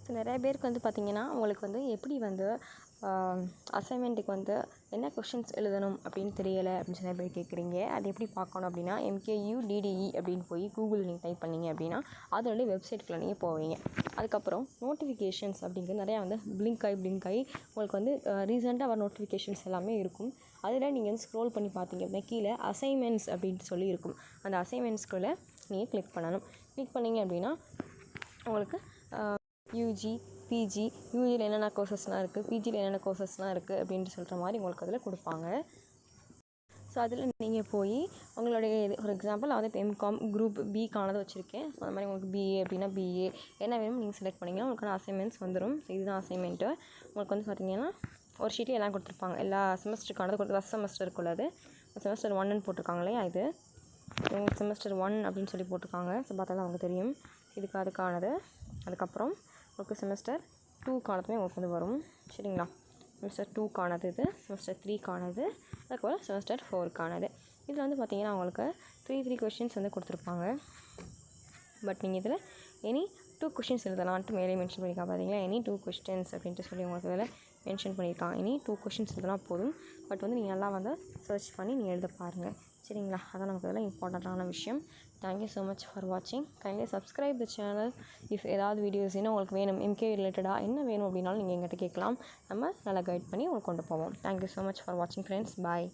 So நிறைய பேருக்கு வந்து பார்த்திங்கன்னா உங்களுக்கு வந்து எப்படி வந்து அசைன்மெண்ட்டுக்கு வந்து என்ன கொஷின்ஸ் எழுதணும் அப்படின்னு தெரியலை அப்படின்னு சில பேர் கேட்குறீங்க. அது எப்படி பார்க்கணும் அப்படின்னா MKUDDE அப்படின்னு போய் கூகுள் நீங்கள் டைப் பண்ணிங்க அப்படின்னா அதோடைய வெப்சைட்டுக்குள்ள நீங்கள் போவீங்க. அதுக்கப்புறம் நோட்டிஃபிகேஷன்ஸ் அப்படிங்கிறது நிறையா வந்து பிளிங்க் ஆகி உங்களுக்கு வந்து ரீசெண்டாக வர நோட்டிஃபிகேஷன்ஸ் எல்லாமே இருக்கும். அதில் நீங்கள் வந்து ஸ்க்ரோல் பண்ணி பார்த்தீங்க அப்படின்னா கீழே அசைன்மெண்ட்ஸ் அப்படின்ட்டு சொல்லி இருக்கும். அந்த அசைன்மெண்ட்ஸ்குள்ளே நீங்கள் கிளிக் பண்ணணும். கிளிக் பண்ணிங்க அப்படின்னா உங்களுக்கு யூஜி, பிஜி, யூஜியில் என்னென்ன கோர்சஸ்லாம் இருக்குது, பிஜியில் என்னென்ன கோர்சஸ்லாம் இருக்குது அப்படின்ட்டு சொல்கிற மாதிரி உங்களுக்கு அதில் கொடுப்பாங்க. ஸோ அதில் நீங்கள் போய் உங்களுடைய ஃபார் எக்ஸாம்பிள் நான் வந்து இப்போ எம்காம் குரூப் பிக்கானதை வச்சுருக்கேன். ஸோ அந்த மாதிரி உங்களுக்கு பிஏ அப்படின்னா பிஏ என்ன வேணும் நீங்கள் செலக்ட் பண்ணிங்கன்னா உங்களுக்கான அசைன்மெண்ட்ஸ் வந்துடும். ஸோ இதுதான் அசைன்மெண்ட்டு. உங்களுக்கு வந்து பார்த்திங்கன்னா ஒரு ஷீட்டில் எல்லாம் கொடுத்துருப்பாங்க. எல்லா செமஸ்டருக்கானது ஃபஸ்ட் செமஸ்டருக்கு உள்ளது. செமஸ்டர் 1ன்னு போட்டிருக்காங்க இல்லையா, இது செமஸ்டர் 1 அப்படின்னு சொல்லி போட்டிருக்காங்க. ஸோ பார்த்தாலும் அவங்க தெரியும் இதுக்கு அதுக்கானது. அதுக்கப்புறம் உங்களுக்கு செமஸ்டர் 2க்கானதுமே உங்களுக்கு வந்து வரும். சரிங்களா, செமஸ்டர் 2க்கானது இது, செமஸ்டர் 3க்கானது, அதுக்கப்புறம் செமஸ்டர் 4க்கானது. இதில் வந்து பார்த்திங்கன்னா உங்களுக்கு 3 கொஷின்ஸ் வந்து கொடுத்துருப்பாங்க. பட் நீங்கள் இதில் எனி 2 கொஷின்ஸ் எழுதலான்ட்டு மேலே மென்ஷன் பண்ணியிருக்காங்க பார்த்தீங்களா, எனி 2 கொஸ்டின்ஸ் அப்படின்ட்டு சொல்லி உங்களுக்கு இதில் மென்ஷன் பண்ணியிருக்காங்க. எனி 2 கொஷின்ஸ் எழுதினா போதும். பட் வந்து நீங்கள் எல்லாம் வந்து சர்ச் பண்ணி நீங்கள் எழுத பாருங்கள். சரிங்களா, அதான் நமக்கு இதில் இம்பார்ட்டண்ட்டான விஷயம். தேங்க்யூ ஸோ மச் ஃபார் வாட்சிங். Kindly subscribe the channel. If ஏதாவது வீடியோஸ் இன்னும் உங்களுக்கு வேணும், MK ரிலேட்டடாக என்ன வேணும் அப்படின்னாலும் நீங்கள் எங்கிட்ட கேட்கலாம். நம்ம நல்லா கைட் பண்ணி உங்களுக்கு கொண்டு போவோம். தேங்க்யூ ஸோ மச் ஃபார் வாட்சிங் ஃப்ரெண்ட்ஸ். பாய்.